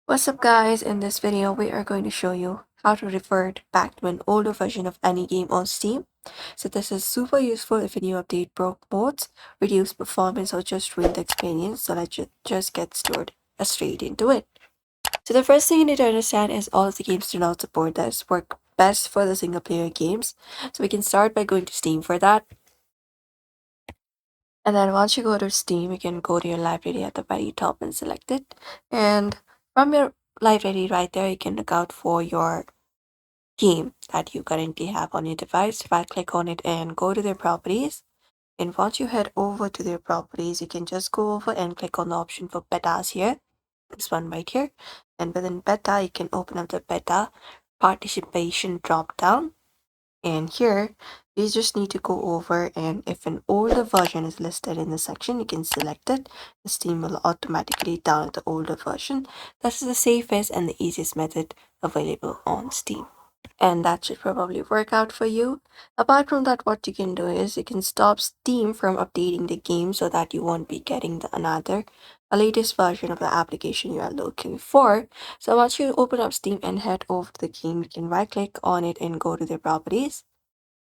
What's up guys, in this video we are going to show you how to revert back to an older version of any game on Steam. So this is super useful if a new update broke modes, reduce performance or just ruin the experience. So let's just get started straight into it. So the first thing you need to understand is all of the games do not support this, work best for the single player games. So we can start by going to Steam for that. And then once you go to Steam, you can go to your library at the very top and select it. And from your library right there, you can look out for your game that you currently have on your device. Right click on it and go to their properties. And once you head over to their properties, you can just go over and click on the option for betas here. This one right here. And within beta, you can open up the beta participation drop down. And here, you just need to go over, and if an older version is listed in the section, you can select it. The Steam will automatically download the older version. That's the safest and the easiest method available on Steam. And that should probably work out for you. Apart from that, what you can do is you can stop Steam from updating the game so that you won't be getting a latest version of the application you are looking for. So once you open up Steam and head over to the game, you can right click on it and go to the properties.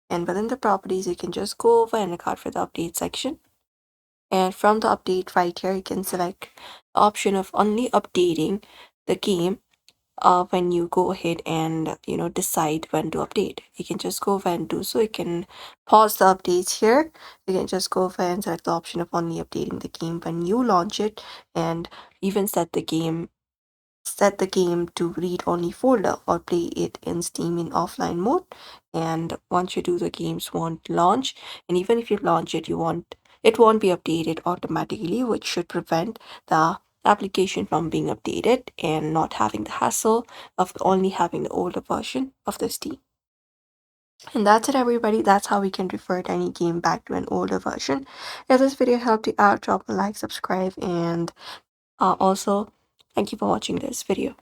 And within the properties, you can just go over and look out for the update section. And from the update right here, you can select the option of only updating the game when you go ahead and decide when to update. You can just go over and do so. You can pause the updates here. You can just go over and select the option of only updating the game when you launch it, and even set the game to read-only folder or play it in Steam in offline mode. And once you do, the games won't launch, and even if you launch it, it won't be updated automatically, which should prevent the application from being updated and not having the hassle of only having the older version of the Steam. And that's it, everybody. That's how we can revert any game back to an older version. If this video helped you out, drop a like, subscribe, and also thank you for watching this video.